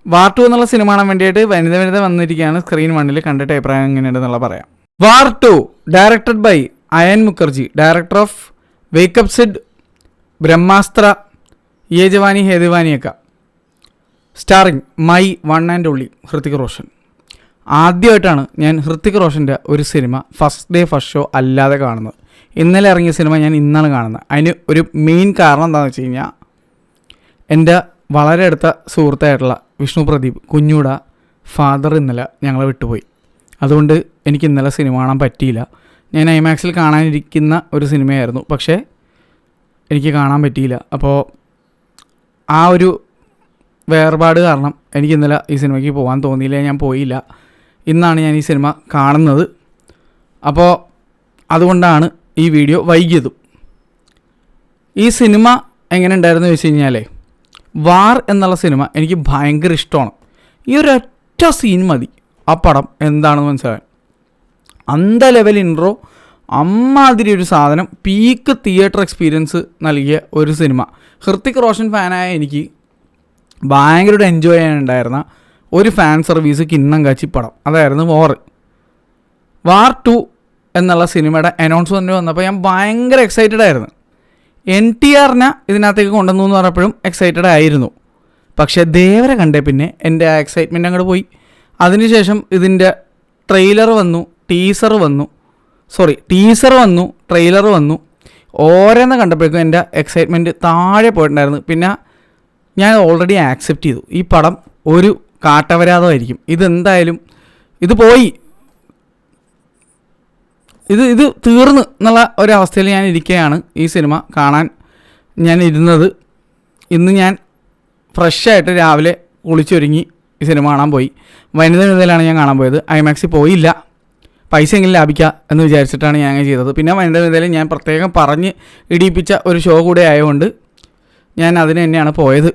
വാർ 2 എന്നുള്ള സിനിമ കാണാൻ വേണ്ടിയിട്ട് വനിത വന്നിരിക്കുകയാണ്. സ്ക്രീൻ 1 കണ്ടിട്ട് അഭിപ്രായം എങ്ങനെയുണ്ടെന്നുള്ള പറയാം. War 2 directed by Ayan Mukherji, director of wake up Sid, Brahmastra, Yeh Jawaani Hai ദീവാനിയൊക്കെ. Starring my one and only Hrithik Roshan. ആദ്യമായിട്ടാണ് ഞാൻ ഹൃതിക് റോഷൻ്റെ ഒരു cinema first day first show അല്ലാതെ കാണുന്നത്. ഇന്നലെ ഇറങ്ങിയ സിനിമ ഞാൻ ഇന്നാണ് കാണുന്നത്. അതിന് ഒരു മെയിൻ കാരണം എന്താണെന്ന് വെച്ച് കഴിഞ്ഞാൽ എൻ്റെ വളരെ അടുത്ത സുഹൃത്തായിട്ടുള്ള വിഷ്ണു പ്രദീപ് കുഞ്ഞൂട ഫാദർ ഇന്നലെ ഞങ്ങളെ വിട്ടുപോയി. അതുകൊണ്ട് എനിക്ക് ഇന്നലെ സിനിമ കാണാൻ പറ്റിയില്ല. ഞാൻ ഐമാക്സിൽ കാണാനിരിക്കുന്ന ഒരു സിനിമയായിരുന്നു, പക്ഷേ എനിക്ക് കാണാൻ പറ്റിയില്ല. അപ്പോൾ ആ ഒരു വേർപാട് കാരണം എനിക്ക് ഇന്നലെ ഈ സിനിമയ്ക്ക് പോകാൻ തോന്നിയില്ല, ഞാൻ പോയില്ല. ഇന്നാണ് ഞാൻ ഈ സിനിമ കാണുന്നത്. അപ്പോൾ അതുകൊണ്ടാണ് ഈ വീഡിയോ വൈകിയതും. ഈ സിനിമ എങ്ങനെ ഉണ്ടായിരുന്നു വെച്ച് കഴിഞ്ഞാൽ, വാർ എന്നുള്ള സിനിമ എനിക്ക് ഭയങ്കര ഇഷ്ടമാണ്. ഈ ഒരൊറ്റ സീൻ മതി ആ പടം എന്താണെന്ന് മനസ്സിലാക്കാൻ. അന്ത ലെവൽ ഇൻട്രോ, അമ്മാതിരി ഒരു സാധനം, പീക്ക് തിയേറ്റർ എക്സ്പീരിയൻസ് നൽകിയ ഒരു സിനിമ. ഹൃതിക് റോഷൻ ഫാനായ എനിക്ക് ഭയങ്കരമായിട്ട് എൻജോയ് ചെയ്യാനുണ്ടായിരുന്ന ഒരു ഫാൻ സർവീസ് കിണ്ണം കാച്ചി പടം, അതായിരുന്നു വാർ 2 എന്നുള്ള സിനിമയുടെ അനൗൺസ്മെൻറ്റ് വന്നപ്പോൾ ഞാൻ ഭയങ്കര എക്സൈറ്റഡ് ആയിരുന്നു. NTRനെ ഇതിനകത്തേക്ക് കൊണ്ടുവന്നു എന്ന് പറഞ്ഞപ്പോഴും എക്സൈറ്റഡ് ആയിരുന്നു. പക്ഷേ ദേവരെ കണ്ടേ പിന്നെ എൻ്റെ ആ എക്സൈറ്റ്മെൻറ്റ് അങ്ങോട്ട് പോയി. അതിനുശേഷം ഇതിൻ്റെ ട്രെയിലർ വന്നു, ടീസർ വന്നു, ട്രെയിലർ വന്നു. ഓരോന്ന് കണ്ടപ്പോഴേക്കും എൻ്റെ എക്സൈറ്റ്മെൻറ്റ് താഴെ പോയിട്ടുണ്ടായിരുന്നു. പിന്നെ ഞാൻ ഓൾറെഡി ആക്സെപ്റ്റ് ചെയ്തു, ഈ പടം ഒരു കാട്ടവരാതമായിരിക്കും, ഇതെന്തായാലും ഇത് പോയി, ഇത് തീർന്ന് എന്നുള്ള ഒരവസ്ഥയിൽ ഞാൻ ഇരിക്കുകയാണ് ഈ സിനിമ കാണാൻ ഞാൻ ഇരുന്നത്. ഇന്ന് ഞാൻ ഫ്രഷായിട്ട് രാവിലെ കുളിച്ചൊരുങ്ങി ഈ സിനിമ കാണാൻ പോയി. വനിതയിലാണ് ഞാൻ കാണാൻ പോയത്. ഐമാക്സിൽ പോയില്ല, പൈസ എങ്കിലും ലാഭിക്കുക എന്ന് വിചാരിച്ചിട്ടാണ് ഞാൻ അങ്ങനെ ചെയ്തത്. പിന്നെ വനിതയിൽ ഞാൻ പ്രത്യേകം പറഞ്ഞ് ഇടിയിപ്പിച്ച ഒരു ഷോ കൂടെ ആയതുകൊണ്ട് ഞാൻ അതിന് തന്നെയാണ് പോയത്.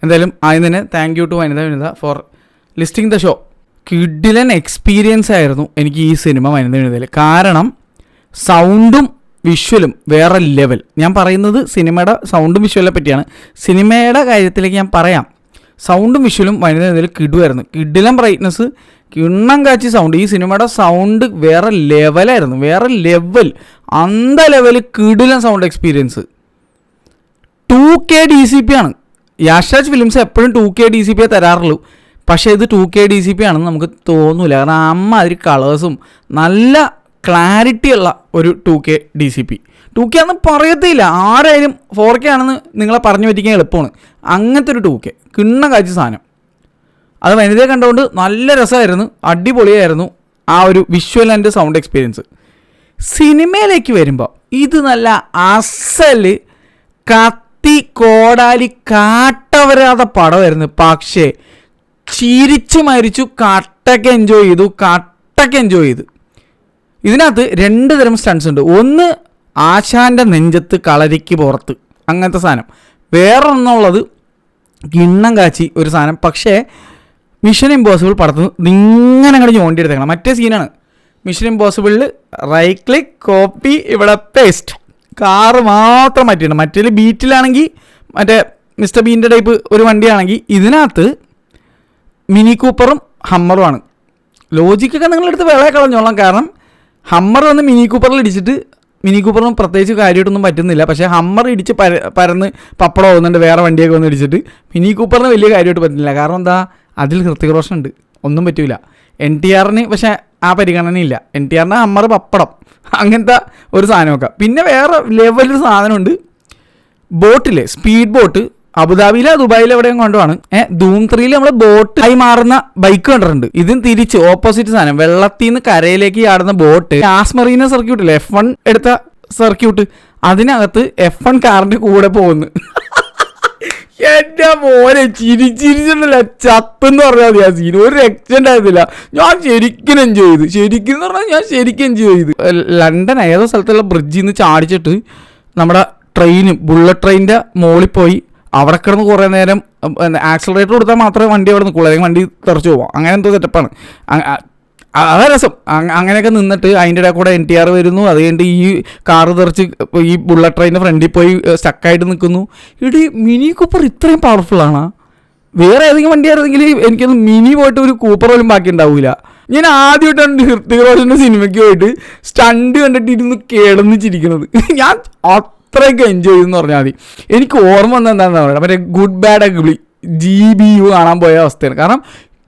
എന്തായാലും ആദ്യം തന്നെ thank you to Vanitha for listing the show. കിഡിലൻ എക്സ്പീരിയൻസ് ആയിരുന്നു എനിക്ക് ഈ സിനിമ വനിതയിൽ. കാരണം സൗണ്ടും വിഷ്വലും വേറെ ലെവൽ. ഞാൻ പറയുന്നത് സിനിമയുടെ സൗണ്ടും വിഷ്വലിനെ പറ്റിയാണ്. സിനിമയുടെ കാര്യത്തിലേക്ക് ഞാൻ പറയാം. സൗണ്ടും വിഷ്വലും വനിതയിൽ കിടുമായിരുന്നു. കിഡിലൻ ബ്രൈറ്റ്നസ്, കിണ്ണം കാച്ചി സൗണ്ട്. ഈ സിനിമയുടെ സൗണ്ട് വേറെ ലെവലായിരുന്നു, വേറെ ലെവൽ, അന്ത ലെവൽ കിഡിലൻ സൗണ്ട് എക്സ്പീരിയൻസ്. 2K DCP ആണ്. യാഷ്രാജ് ഫിലിംസ് എപ്പോഴും 2K DCP തരാറുള്ളൂ, പക്ഷേ ഇത് 2K DCP ആണെന്ന് നമുക്ക് തോന്നില്ല. കാരണം അമ്മാതിരി കളേഴ്സും നല്ല ക്ലാരിറ്റി ഉള്ള ഒരു 2K DCP. 2K ആണെന്ന് പറയത്തില്ല, ആരായാലും 4K ആണെന്ന് നിങ്ങളെ പറഞ്ഞു പറ്റിക്കാൻ എളുപ്പമാണ്. അങ്ങനത്തെ ഒരു 2K കിണ്ണ കാഴ്ച സാധനം. അത് വനിതയെ കണ്ടുകൊണ്ട് നല്ല രസമായിരുന്നു, അടിപൊളിയായിരുന്നു ആ ഒരു വിഷ്വൽ ആൻഡ് സൗണ്ട് എക്സ്പീരിയൻസ്. സിനിമയിലേക്ക് വരുമ്പോൾ ഇത് നല്ല അസല് കത്തി കോടാലി കാട്ടവരാതെ പടമായിരുന്നു. പക്ഷേ ചിരിച്ചു മരിച്ചു, കട്ടയ്ക്ക് എൻജോയ് ചെയ്തു. ഇതിനകത്ത് 2 തരം സ്റ്റൺസ് ഉണ്ട്. ഒന്ന് ആശാൻ്റെ നെഞ്ചത്ത് കളരിക്ക് പുറത്ത്, അങ്ങനത്തെ സാധനം. വേറൊന്നുള്ളത് കിണ്ണം കാച്ചി ഒരു സാധനം. പക്ഷേ മിഷൻ ഇമ്പോസിബിൾ പടത്ത് ഇങ്ങനെ അങ്ങോട്ട് ഞോണ്ടിയെടുത്തേക്കണം. മറ്റേ സീനാണ് മിഷൻ ഇമ്പോസിബിളിൽ റൈറ്റ് ക്ലിക്ക് കോപ്പി, ഇവിടെ പേസ്റ്റ്, കാറ് മാത്രം മാറ്റിയിട്ടുണ്ട്. മറ്റേ ബീറ്റിലാണെങ്കിൽ മറ്റേ മിസ്റ്റർ ബീൻ്റെ ടൈപ്പ് ഒരു വണ്ടിയാണെങ്കിൽ ഇതിനകത്ത് മിനി കൂപ്പറും ഹമ്മറുമാണ്. ലോജിക്കൊക്കെ നിങ്ങളെടുത്ത് വിളയെ കളഞ്ഞോളാം. കാരണം ഹമ്മർ വന്ന് മിനി കൂപ്പറിൽ ഇടിച്ചിട്ട്, മിനി കൂപ്പറിന് പ്രത്യേകിച്ച് കാര്യമായിട്ടൊന്നും പറ്റുന്നില്ല. പക്ഷേ ഹമ്മർ ഇടിച്ച് പരന്ന് പപ്പടം പോകുന്നുണ്ട്, വേറെ വണ്ടിയൊക്കെ വന്ന് ഇടിച്ചിട്ട്. മിനി കൂപ്പറിന് വലിയ കാര്യമായിട്ട് പറ്റുന്നില്ല. കാരണം എന്താ, അതിൽ ഹൃതിക് റോഷൻ ഉണ്ട്, ഒന്നും പറ്റില്ല. NTRന് പക്ഷേ ആ പരിഗണനയില്ല. NTRന് ഹമ്മർ പപ്പടം അങ്ങനത്തെ ഒരു സാധനമൊക്കെ. പിന്നെ വേറെ ലെവലൊരു സാധനമുണ്ട്, ബോട്ടിലെ സ്പീഡ് ബോട്ട്. അബുദാബിയിലെ ദുബായിലെ എവിടെയും കൊണ്ടുമാണ്. ധൂം 3 നമ്മൾ ബോട്ട് ആയി മാറുന്ന ബൈക്ക് കണ്ടിട്ടുണ്ട്. ഇതിന് തിരിച്ച് ഓപ്പോസിറ്റ് സാധനം, വെള്ളത്തിൽ നിന്ന് കരയിലേക്ക് ചാടുന്ന ബോട്ട്. ആസ്മറീന സർക്യൂട്ടില്ലേ, F1 എടുത്ത സർക്യൂട്ട്, അതിനകത്ത് F1 കാറിന്റെ കൂടെ പോകുന്നു. എൻ്റെ മോനെ ചിരിച്ചിരിച്ചിട്ടില്ല, ചത്തെന്ന് പറഞ്ഞാൽ മതി. ആ സീൻ ഒരു രക്ഷ ആയിരുന്നില്ല. ഞാൻ ശരിക്കും എൻജോയ് ചെയ്തു. ശരിക്കും എന്ന് പറഞ്ഞാൽ ഞാൻ ശരിക്കും എൻജോയ് ചെയ്തു. ലണ്ടൻ ഏതോ സ്ഥലത്തുള്ള ബ്രിഡ്ജിൽ നിന്ന് ചാടിച്ചിട്ട് നമ്മുടെ ബുള്ളറ്റ് ട്രെയിനിൻ്റെ മുകളിൽ പോയി അവിടെ കിടന്ന് കുറേ നേരം ആക്സിലറേറ്റർ കൊടുത്താൽ മാത്രമേ വണ്ടി അവിടെ നിൽക്കുള്ളൂ, അല്ലെങ്കിൽ വണ്ടി തെറിച്ച് പോവാം. അങ്ങനെ എന്തോ സെറ്റപ്പാണ്. അതാ രസം. അങ്ങനെയൊക്കെ നിന്നിട്ട് അതിൻ്റെ ഇടയിൽ കൂടെ NTR വരുന്നു. അത് കഴിഞ്ഞിട്ട് ഈ കാറ് തെറിച്ച് ഈ ബുള്ളറ്റ് ട്രെയിനിൻ്റെ ഫ്രണ്ടിൽ പോയി സ്റ്റക്കായിട്ട് നിൽക്കുന്നു. മിനി കൂപ്പർ ഇത്രയും പവർഫുള്ളാണ്. വേറെ ഏതെങ്കിലും വണ്ടിയായിരുന്നെങ്കിൽ എനിക്കൊന്ന് മിനി പോയിട്ട് ഒരു കൂപ്പർ പോലും ബാക്കി ഉണ്ടാവില്ല. ഞാൻ ആദ്യമായിട്ടാണ് ഹൃത്തിക് റോഷൻ്റെ സിനിമയ്ക്ക് പോയിട്ട് സ്റ്റണ്ട് കണ്ടിട്ട് ഇരുന്ന് കിടന്ന് ചിരിക്കുന്നത്. ഞാൻ അത്രയൊക്കെ എൻജോയ് ചെയ്തെന്ന് പറഞ്ഞാൽ മതി. എനിക്ക് ഓർമ്മ വന്നത് എന്താണെന്ന് പറയുക, മറ്റേ ഗുഡ് ബാഡ് അഗ്ലി GBU കാണാൻ പോയ അവസ്ഥയാണ്. കാരണം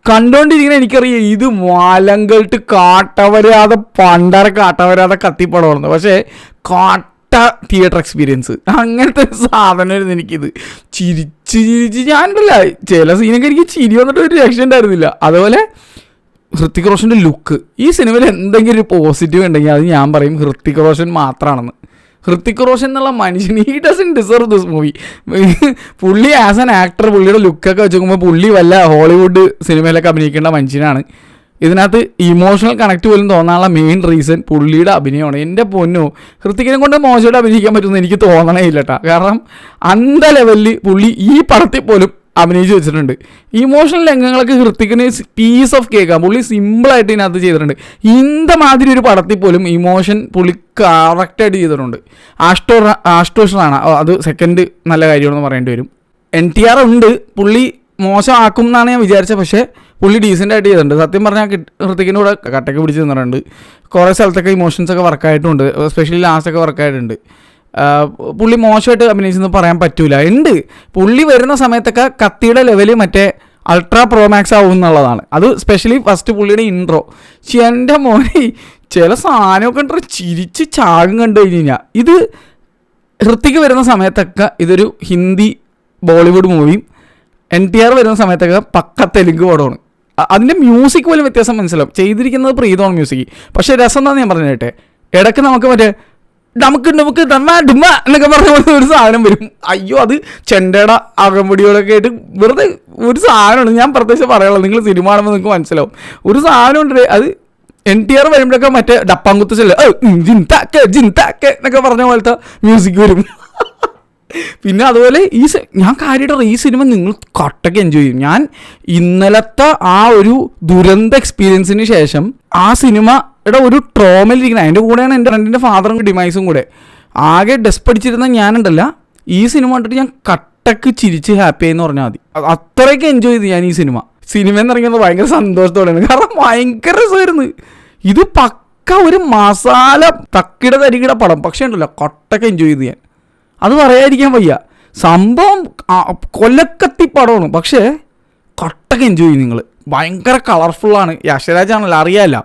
കണ്ടുകൊണ്ടിരിക്കുന്ന എനിക്കറിയാം ഇത് മലങ്കൾട്ട് കാട്ടവരാതെ പണ്ടര കാട്ടവരാതെ കത്തിപ്പടമായിരുന്നു. പക്ഷേ തിയേറ്റർ എക്സ്പീരിയൻസ് അങ്ങനത്തെ ഒരു സാധനമായിരുന്നു എനിക്കിത്. ചിരിച്ച് ഞാനുണ്ടല്ല ചില സീനൊക്കെ എനിക്ക് ചിരി വന്നിട്ട് ഒരു രക്ഷ ഉണ്ടായിരുന്നില്ല. അതുപോലെ ഹൃത്തിക് റോഷൻ്റെ ലുക്ക്, ഈ സിനിമയിൽ എന്തെങ്കിലും ഒരു പോസിറ്റീവ് ഉണ്ടെങ്കിൽ അത് ഞാൻ പറയും ഹൃത്തിക് റോഷൻ മാത്രമാണെന്ന്. ഹൃത്തിക് റോഷൻ എന്നുള്ള മനുഷ്യൻ he doesn't deserve this movie. പുള്ളി ആസ് ആൻ ആക്ടർ പുള്ളിയുടെ ലുക്കൊക്കെ വെച്ച് നോക്കുമ്പോൾ പുള്ളി വല്ല ഹോളിവുഡ് സിനിമയിലൊക്കെ അഭിനയിക്കേണ്ട മനുഷ്യനാണ്. ഇതിനകത്ത് ഇമോഷണൽ കണക്റ്റ് പോലും തോന്നാനുള്ള മെയിൻ റീസൺ പുള്ളിയുടെ അഭിനയമാണ്. എൻ്റെ പൊന്നോ, ഹൃത്തിക്കിനെ കൊണ്ട് മോശമായിട്ട് അഭിനയിക്കാൻ പറ്റുമെന്ന് എനിക്ക് തോന്നണേ ഇല്ല കേട്ടോ. കാരണം അന്ത ലെവലിൽ പുള്ളി ഈ പടത്തിൽ പോലും അഭിനയിച്ച് വെച്ചിട്ടുണ്ട്. ഇമോഷണൽ രംഗങ്ങളൊക്കെ ഹൃത്തിക്കിന് പീസ് ഓഫ് കേൾക്കാം. പുള്ളി സിമ്പിളായിട്ട് ഇതിനകത്ത് ചെയ്തിട്ടുണ്ട്. ഇന്ത മാതിരി ഒരു പടത്തിൽ പോലും ഇമോഷൻ പുള്ളി കറക്റ്റായിട്ട് ചെയ്തിട്ടുണ്ട്. ആഷ്ടോഷറാണ് അത് സെക്കൻഡ് നല്ല കാര്യമാണെന്ന് പറയേണ്ടി വരും. NTR ഉണ്ട്, പുള്ളി മോശമാക്കും എന്നാണ് ഞാൻ വിചാരിച്ചത്. പക്ഷേ പുള്ളി ഡീസൻ്റ് ആയിട്ട് ചെയ്തിട്ടുണ്ട്. സത്യം പറഞ്ഞാൽ ഹൃത്തിക്കിൻ്റെ കൂടെ കട്ടൊക്കെ പിടിച്ച് നിന്നിട്ടുണ്ട്. കുറേ സ്ഥലത്തൊക്കെ ഇമോഷൻസൊക്കെ വർക്കായിട്ടുണ്ട്, എസ്പെഷ്യലി ലാസ്റ്റൊക്കെ വർക്കായിട്ടുണ്ട്. പുള്ളി മോശമായിട്ട് അഭിനയിച്ചെന്ന് പറയാൻ പറ്റൂല. ഉണ്ട്, പുള്ളി വരുന്ന സമയത്തൊക്കെ കത്തിയുടെ ലെവല് മറ്റേ അൾട്രാ പ്രോമാക്സ് ആവും എന്നുള്ളതാണ്. അത് സ്പെഷ്യലി ഫസ്റ്റ് പുള്ളിയുടെ ഇൻട്രോ. എൻ്റെ മോനെ ചില സാധനമൊക്കെ ഉണ്ടോ ചിരിച്ച് ചാകും കണ്ടു കഴിഞ്ഞ് കഴിഞ്ഞാൽ. ഇത് ഹൃത്തിക്ക് വരുന്ന സമയത്തൊക്കെ ഇതൊരു ഹിന്ദി ബോളിവുഡ് മൂവിയും NTR വരുന്ന സമയത്തൊക്കെ പക്ക തെലുങ്ക് പടമാണ്. അതിൻ്റെ മ്യൂസിക് പോലും വ്യത്യാസം മനസ്സിലാവും. ചെയ്തിരിക്കുന്നത് പ്രീതമാണ് മ്യൂസിക്. പക്ഷേ രസം എന്താണെന്ന് ഞാൻ പറഞ്ഞു കേട്ടെ, ഇടയ്ക്ക് നമുക്ക് മറ്റേ നമുക്ക് ഡുമ്മ എന്നൊക്കെ പറഞ്ഞ പോലെ ഒരു സാധനം വരും. അയ്യോ, അത് ചെണ്ടയുടെ അകമ്പടികളൊക്കെ ആയിട്ട് വെറുതെ ഒരു സാധനമാണ്. ഞാൻ പ്രത്യേകിച്ച് പറയാനുള്ളത്, നിങ്ങൾ സിനിമ കാണുമ്പോൾ നിങ്ങൾക്ക് മനസ്സിലാവും. ഒരു സാധനമുണ്ട്, അത് NTR വരുമ്പോഴൊക്കെ മറ്റേ ഡപ്പാങ്കുത്ത് ജിന്താക്കെ എന്നൊക്കെ പറഞ്ഞ പോലത്തെ മ്യൂസിക് വരും. പിന്നെ അതുപോലെ ഞാൻ കാര്യമായിട്ട് ഈ സിനിമ നിങ്ങൾ കട്ടൊക്കെ എൻജോയ് ചെയ്യും. ഞാൻ ഇന്നലത്തെ ആ ഒരു ദുരന്ത എക്സ്പീരിയൻസിന് ശേഷം ആ സിനിമയുടെ ഒരു ട്രോമയിലിരിക്കുന്നത്, അതിൻ്റെ കൂടെയാണ് എൻ്റെ ഫ്രണ്ടിൻ്റെ ഫാദറും ഡിമൈസും കൂടെ. ആകെ ഡെസ്പടിച്ചിരുന്ന ഞാനുണ്ടല്ല, ഈ സിനിമ കണ്ടിട്ട് ഞാൻ കട്ടക്ക് ചിരിച്ച് ഹാപ്പി ആയി എന്ന് പറഞ്ഞാൽ മതി. അത്രയൊക്കെ എൻജോയ് ചെയ്തു ഞാൻ ഈ സിനിമ എന്നിറങ്ങിയത് ഭയങ്കര സന്തോഷത്തോടെയാണ്. കാരണം ഭയങ്കര രസമായിരുന്നു. ഇത് പക്ക ഒരു മസാല തക്കിട തരികിട പടം. പക്ഷേ ഉണ്ടല്ലോ കട്ടൊക്കെ എൻജോയ് ചെയ്തു ഞാൻ. അത് പറയാതിരിക്കാൻ വയ്യ. സംഭവം കൊല്ലക്കത്തി പടമാണ്, പക്ഷേ കട്ടൊക്കെ എൻജോയ് ചെയ്യും നിങ്ങൾ. ഭയങ്കര കളർഫുള്ളാണ്. യശരാജാണല്ലോ, അറിയാമല്ല,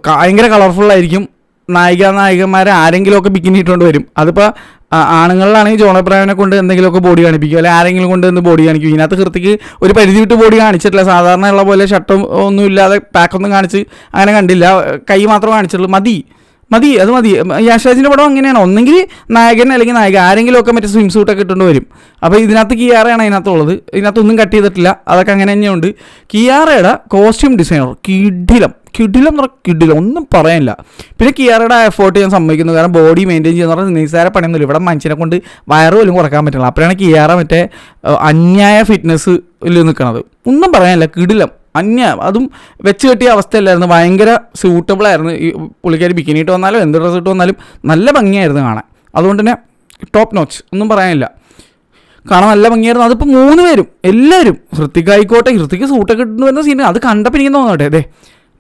ഭയങ്കര കളർഫുള്ളായിരിക്കും. നായികന്മാരെ ആരെങ്കിലുമൊക്കെ ബിക്കിനി ഇട്ടുകൊണ്ട് വരും. അതിപ്പോൾ ആണുങ്ങളിലാണെങ്കിൽ ജോൺ അബ്രഹാമിനെ കൊണ്ട് എന്തെങ്കിലുമൊക്കെ ബോഡി കാണിപ്പിക്കും, അല്ലെങ്കിൽ ആരെങ്കിലും കൊണ്ട് ഒന്ന് ബോഡി കാണിക്കും. ഇതിനകത്ത് ഹൃത്തിക്ക് ഒരു പരിധി വിട്ട് ബോഡി കാണിച്ചിട്ടില്ല. സാധാരണ ഉള്ള പോലെ ഷർട്ടും ഒന്നും ഇല്ലാതെ പാക്കൊന്നും കാണിച്ച് അങ്ങനെ കണ്ടില്ല. കൈ മാത്രമേ കാണിച്ചിട്ടുള്ളൂ. മതി. യശരാജിൻ്റെ പടം അങ്ങനെയാണ്. ഒന്നെങ്കിൽ നായകൻ അല്ലെങ്കിൽ നായിക ആരെങ്കിലുമൊക്കെ മറ്റേ സ്വിം സൂട്ടൊക്കെ ഇട്ടുകൊണ്ട് വരും. അപ്പോൾ ഇതിനകത്ത് കിയാറയാണ് ഇതിനകത്തുള്ളത്. ഇതിനകത്തൊന്നും കട്ട് ചെയ്തിട്ടില്ല, അതൊക്കെ അങ്ങനെ തന്നെയുണ്ട്. കിയാറയുടെ കോസ്റ്റ്യൂം ഡിസൈനർ കിഡിലം ഒന്നും പറയാനില്ല. പിന്നെ കിയാറയുടെ എഫേർട്ട് ഞാൻ സമ്മതിക്കുന്നു. കാരണം ബോഡി മെയിൻറ്റെയിൻ ചെയ്യുന്ന പറഞ്ഞാൽ നിസ്സാര പണിയൊന്നുമില്ല. ഇവിടെ മനുഷ്യനെ കൊണ്ട് വയറ് പോലും കുറക്കാൻ പറ്റില്ല. അപ്പോഴാണ് കിയാറ മറ്റേ അന്യായ ഫിറ്റ്നസ്സിൽ നിൽക്കണത്. ഒന്നും പറയാനില്ല, കിടിലം. അതും വെച്ച് കെട്ടിയ അവസ്ഥയല്ലായിരുന്നു. ഭയങ്കര സ്യൂട്ടബിളായിരുന്നു. ഈ പുള്ളിക്കാരി ബിക്കിനിട്ട് വന്നാലും എന്ത് ഡ്രസ്സ് ഇട്ട് വന്നാലും നല്ല ഭംഗിയായിരുന്നു കാണാൻ. അതുകൊണ്ട് തന്നെ ടോപ്പ് നോച്ച്, ഒന്നും പറയാനില്ല. കാണാൻ നല്ല ഭംഗിയായിരുന്നു. അതിപ്പോൾ 3 പേരും എല്ലാവരും, ഹൃത്തിക് ആയിക്കോട്ടെ, ഹൃത്തിക് സൂട്ടൊക്കെ ഇട്ട് വരുന്ന സീൻ അത് കണ്ടപ്പോൾ എനിക്ക് തോന്നട്ടെ, അതെ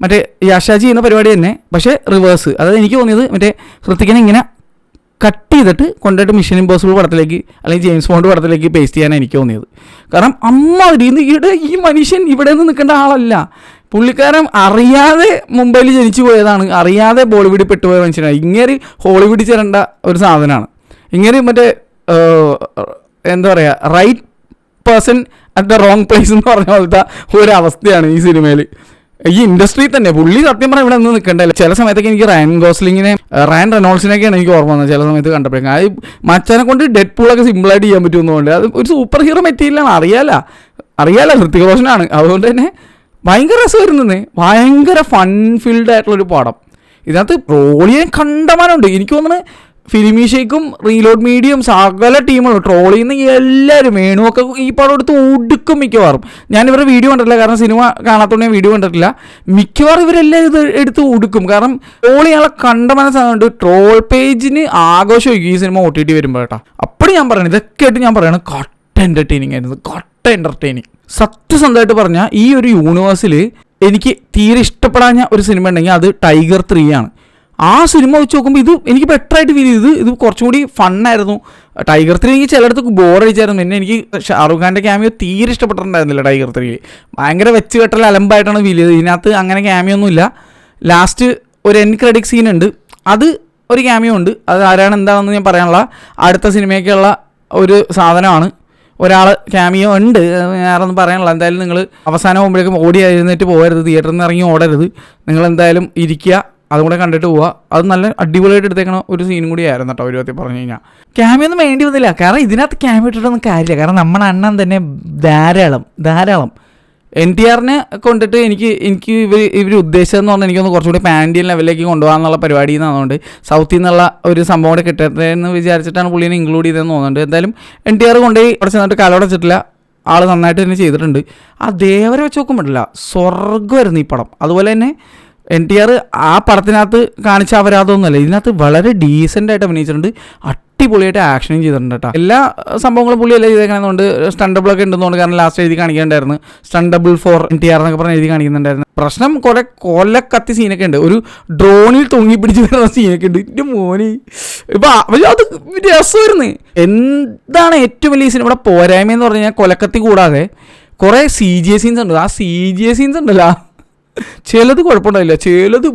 മറ്റേ യശാജി ചെയ്യുന്ന പരിപാടി തന്നെ, പക്ഷേ റിവേഴ്സ്. അതായത് എനിക്ക് തോന്നിയത് മറ്റേ ഹൃത്തിക്കിനെ ഇങ്ങനെ കട്ട് ചെയ്തിട്ട് കൊണ്ടുപോയിട്ട് മിഷൻ ഇമ്പോസിബിൾ പടത്തിലേക്ക് അല്ലെങ്കിൽ ജെയിംസ് ബോണ്ട് പടത്തിലേക്ക് പേസ്റ്റ് ചെയ്യാനാണ് എനിക്ക് തോന്നിയത്. കാരണം ഈ മനുഷ്യൻ ഇവിടെ നിന്ന് നിൽക്കേണ്ട ആളല്ല. പുള്ളിക്കാരൻ അറിയാതെ മുംബൈയിൽ ജനിച്ചു പോയതാണ്, അറിയാതെ ബോളിവുഡിൽ പെട്ടുപോയ മനുഷ്യനാണ്. ഇങ്ങനെ ഹോളിവുഡിൽ ചേരേണ്ട ഒരു സാധനമാണ്. ഇങ്ങനെ മറ്റേ എന്താ പറയുക, right person at the wrong place എന്ന് പറഞ്ഞ പോലത്തെ ഒരവസ്ഥയാണ് ഈ സിനിമയിൽ. ഈ ഇൻഡസ്ട്രി തന്നെ പുള്ളി സത്യം പറഞ്ഞാൽ ഇവിടെ നിന്ന് നിൽക്കണ്ടല്ല. ചില സമയത്തൊക്കെ എനിക്ക് റയൻ റെനോൾസിനെയൊക്കെയാണ് എനിക്ക് ഓർമ്മ വന്നത് ചില സമയത്ത് കണ്ടപ്പോഴേക്കും. ആ മച്ചാനെ കൊണ്ട് ഡെഡ് പൂളൊക്കെ സിമ്പിളായിട്ട് ചെയ്യാൻ പറ്റുമെന്നുകൊണ്ട് അത് ഒരു സൂപ്പർ ഹീറോ മെറ്റീരിയലാണ്. അറിയാലോ ഹൃത്തിക് റോഷനാണ്. അതുകൊണ്ട് തന്നെ ഭയങ്കര രസമായിരുന്നേ. ഭയങ്കര ഫൺ ഫീൽഡ് ആയിട്ടുള്ളൊരു പടം. ഇതിനകത്ത് ട്രോളിയെ കണ്ടമാനമുണ്ട്. എനിക്ക് തോന്നുന്നത് ഫിലിമീഷയ്ക്കും റീലോഡ് മീഡിയയും സകല ടീമുകളും ട്രോൾ ചെയ്യുന്ന എല്ലാവരും വേണുവൊക്കെ ഈ പടം എടുത്ത് ഒടുക്കും മിക്കവാറും. ഞാനിവരുടെ വീഡിയോ കണ്ടിട്ടില്ല, കാരണം സിനിമ കാണാത്തതുകൊണ്ട് ഞാൻ വീഡിയോ കണ്ടിട്ടില്ല. മിക്കവാറും ഇവരെല്ലാം ഇത് എടുത്ത് ഒടുക്കും. കാരണം ട്രോൾ ചെയ്യാനുള്ള കണ്ടമാന സാധനമുണ്ട്. ട്രോൾ പേജിന് ആഘോഷമായിരിക്കും ഈ സിനിമ OTT വരുമ്പോൾ കേട്ടോ. അപ്പോഴും ഞാൻ പറയണം, ഇതൊക്കെ ആയിട്ട് ഞാൻ പറയണം, കട്ട എൻ്റർടൈനിങ് ആയിരുന്നു, കട്ട എൻ്റർടൈനിങ്. സത്യസന്ധമായിട്ട് പറഞ്ഞാൽ ഈ ഒരു യൂണിവേഴ്സിൽ എനിക്ക് തീരെ ഇഷ്ടപ്പെടാഞ്ഞ ഒരു സിനിമ ഉണ്ടെങ്കിൽ അത് ടൈഗർ 3 ആണ്. ആ സിനിമ വെച്ച് നോക്കുമ്പോൾ ഇത് എനിക്ക് ബെറ്ററായിട്ട് ഫീൽ ചെയ്തു. ഇത് കുറച്ചും കൂടി ഫണ്ണായിരുന്നു. ടൈഗർ 3 എനിക്ക് ചിലയിടത്ത് ബോറടിച്ചായിരുന്നു. പിന്നെ എനിക്ക് ഷാറുഖ് ഖാൻ്റെ ക്യാമിയോ തീരെ ഇഷ്ടപ്പെട്ടിട്ടുണ്ടായിരുന്നില്ല ടൈഗർ 3. ഭയങ്കര വെച്ച് കെട്ടൽ അലമ്പായിട്ടാണ് ഫീൽ ചെയ്തത്. ഇതിനകത്ത് അങ്ങനെ ക്യാമിയോ ഒന്നുമില്ല. ലാസ്റ്റ് ഒരു എൻ ക്രെഡിറ്റ് സീൻ ഉണ്ട്, അത് ഒരു ക്യാമിയോ ഉണ്ട്. അത് ആരാണ് എന്താണെന്ന് ഞാൻ പറയാനുള്ള അടുത്ത സിനിമയ്ക്കുള്ള ഒരു സാധനമാണ്. ഒരാൾ ക്യാമിയോ ഉണ്ട്, ഞാനൊന്നും പറയാനുള്ള. എന്തായാലും നിങ്ങൾ അവസാനം പോകുമ്പോഴേക്കും ഓടി എഴുന്നേറ്റ് പോകരുത്, തിയേറ്ററിൽ നിന്ന് ഇറങ്ങി ഓടരുത്. നിങ്ങൾ എന്തായാലും ഇരിക്കുക, അതും കൂടെ കണ്ടിട്ട് പോവുക. അത് നല്ല അടിപൊളിയായിട്ട് എടുത്തേക്കണ ഒരു സീനും കൂടി ആയിരുന്നു കേട്ടോ. ഒരു വിധത്തിൽ പറഞ്ഞു കഴിഞ്ഞാൽ ക്യാമിയോ ഒന്നും വേണ്ടി വന്നില്ല. കാരണം ഇതിനകത്ത് ക്യാമിയോ ഇട്ടിട്ടൊന്നും കാര്യമില്ല. കാരണം നമ്മുടെ അണ്ണൻ തന്നെ ധാരാളം NTRനെ കൊണ്ടിട്ട് എനിക്ക് ഇവർ ഉദ്ദേശിച്ചതെന്ന് പറഞ്ഞാൽ എനിക്കൊന്ന് കുറച്ചുകൂടി പാൻ ഇന്ത്യൻ ലെവലിലേക്ക് കൊണ്ടുപോകാനുള്ള പരിപാടി എന്നതുകൊണ്ട് സൗത്തിൽ നിന്നുള്ള ഒരു സംഭവം കൂടെ കിട്ടട്ടെ എന്ന് വിചാരിച്ചിട്ടാണ് പുള്ളിനെ ഇൻക്ലൂഡ് ചെയ്തതെന്ന് തോന്നുന്നുണ്ട്. എന്തായാലും NTR കൊണ്ടുപോയി അവിടെ ചെന്നിട്ട് കാലോടച്ചിട്ടില്ല, ആൾ നന്നായിട്ട് തന്നെ ചെയ്തിട്ടുണ്ട്. ആ ദേവരെ വെച്ച് നോക്കുമ്പോഴല്ല, സ്വർഗ്ഗമായിരുന്നു ഈ പടം. അതുപോലെ തന്നെ NTR ആ പടത്തിനകത്ത് കാണിച്ച അപരാധമൊന്നുമല്ല, ഇതിനകത്ത് വളരെ ഡീസൻ്റായിട്ട് അഭിനയിച്ചിട്ടുണ്ട്. അടിപൊളിയായിട്ട് ആക്ഷനും ചെയ്തിട്ടുണ്ട് കേട്ടോ. എല്ലാ സംഭവങ്ങളും പുള്ളിയല്ല ചെയ്തേക്കണമെന്നുണ്ട്. സ്റ്റണ്ടബിളൊക്കെ ഉണ്ടെന്നുണ്ട്. കാരണം ലാസ്റ്റ് എഴുതി കാണിക്കാനുണ്ടായിരുന്നു സ്റ്റണ്ടബിൾ ഫോർ NTR എന്നൊക്കെ പറഞ്ഞ് എഴുതി കാണിക്കുന്നുണ്ടായിരുന്നു. പ്രശ്നം കുറേ കൊലക്കത്തി സീനൊക്കെ ഉണ്ട്. ഒരു ഡ്രോണിൽ തൂങ്ങി പിടിച്ച് വരുന്ന സീനൊക്കെ ഉണ്ട്. എൻ്റെ മോനി ഇപ്പം അത് രസമായിരുന്നു. എന്താണ് ഏറ്റവും വലിയ സിനിമയുടെ പോരായ്മയെന്ന് പറഞ്ഞു കഴിഞ്ഞാൽ കൊലക്കത്തി കൂടാതെ കുറേ CGI സീൻസ് ഉണ്ട്. ആ CGI സീൻസ് ഉണ്ടല്ലോ, ചിലത് കുഴപ്പമുണ്ടായില്ല, ചിലത്